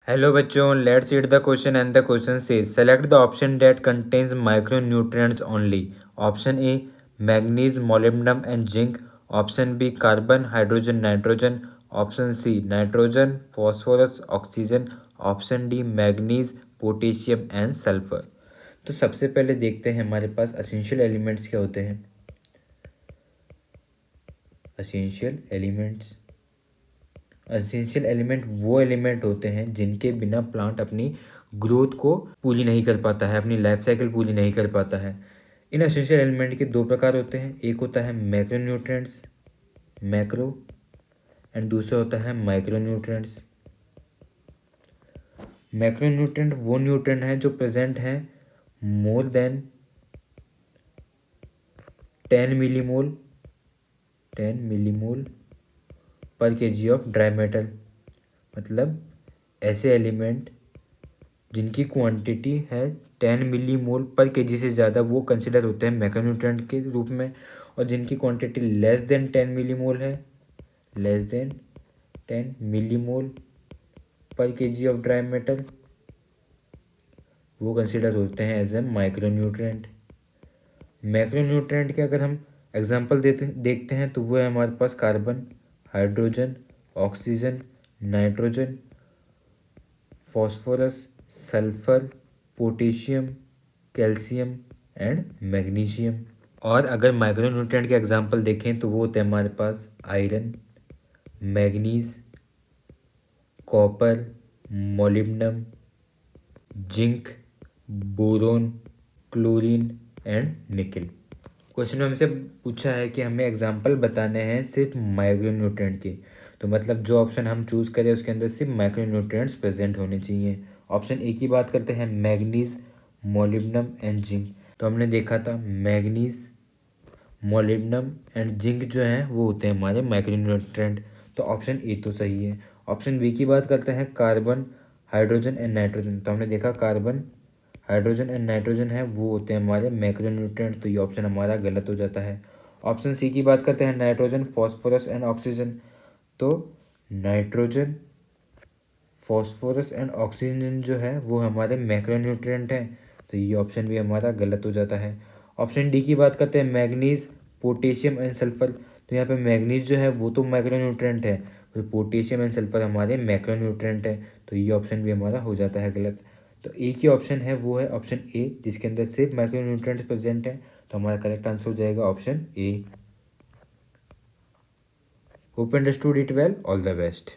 Hello बच्चों, let's read the question and the question says select the option that contains micronutrients only. Option A manganese, molybdenum and zinc. Option B carbon, hydrogen, nitrogen. Option C nitrogen, phosphorus, oxygen. Option D manganese, potassium and sulphur. तो सबसे पहले देखते हैं हमारे पास essential elements क्या होते हैं। Essential element वो एलिमेंट होते हैं जिनके बिना प्लांट अपनी ग्रोथ को पूरी नहीं कर पाता है, अपनी लाइफ साइकिल पूरी नहीं कर पाता है। इन एसेंशियल एलिमेंट के दो प्रकार होते हैं, एक होता है मैक्रोन्यूट्रिएंट्स, मैक्रो, एंड दूसरा होता है माइक्रोन्यूट्रिएंट्स। मैक्रोन्यूट्रिएंट वो न्यूट्रिएंट हैं जो प्रेजेंट हैं मोर देन 10 मिलीमोल पर केजी ऑफ ड्राई मेटल। मतलब ऐसे एलिमेंट जिनकी क्वांटिटी है 10 मिलीमोल पर केजी से ज़्यादा, वो कंसिडर होते हैं मैक्रोन्यूट्रिएंट के रूप में। और जिनकी क्वांटिटी लेस देन 10 मिलीमोल पर केजी ऑफ ड्राई मेटल, वो कंसिडर होते हैं एज ए माइक्रोन्यूट्रिएंट। मैक्रोन्यूट्रिएंट के अगर हम एग्जांपल देखते हैं तो वो है हमारे पास carbon, hydrogen, oxygen, nitrogen, phosphorus, sulphur, potassium, calcium and magnesium. और अगर माइक्रोन्यूट्रिएंट के एग्जांपल देखें तो वो होते हैं हमारे पास iron, manganese, copper, molybdenum, zinc, boron, chlorine and nickel. Question में हमसे पूछा है कि हमें एग्जांपल बताने हैं सिर्फ माइक्रोन्यूट्रिएंट के, तो मतलब जो ऑप्शन हम चूज़ करें उसके अंदर सिर्फ माइक्रोन्यूट्रिएंट्स प्रेजेंट होने चाहिए। ऑप्शन ए की बात करते हैं, मैग्नीज, मोलिब्डेनम एंड जिंक। तो हमने देखा था मैग्नीज, मोलिब्डेनम एंड जिंक जो हैं वो होते हैं हमारे माइक्रोन्यूट्रिएंट। तो ऑप्शन ए तो सही है। ऑप्शन बी की बात करते हैं, कार्बन, हाइड्रोजन एंड नाइट्रोजन। तो हमने देखा कार्बन, हाइड्रोजन एंड नाइट्रोजन है वो होते हैं हमारे मैक्रोन्यूट्रिएंट। तो ये ऑप्शन हमारा गलत हो जाता है। ऑप्शन सी की बात करते हैं, नाइट्रोजन, फॉस्फोरस एंड ऑक्सीजन। तो नाइट्रोजन, फॉस्फोरस एंड ऑक्सीजन जो है वो हमारे मैक्रोन्यूट्रिएंट हैं। तो ये ऑप्शन भी हमारा गलत हो जाता है। ऑप्शन डी की बात करते हैं, मैग्नीज, पोटेशियम एंड सल्फर। तो यहाँ पे मैग्नीज जो है वो तो माइक्रोन्यूट्रिएंट है, तो पोटेशियम एंड सल्फर हमारे मैक्रोन्यूट्रिएंट है। तो ये ऑप्शन भी हमारा हो जाता है गलत। तो एक ही ऑप्शन है वो है ऑप्शन ए, जिसके अंदर सिर्फ माइक्रोन्यूट्रिएंट्स प्रेजेंट है। तो हमारा करेक्ट आंसर हो जाएगा option A. Hope understood it well, all the best.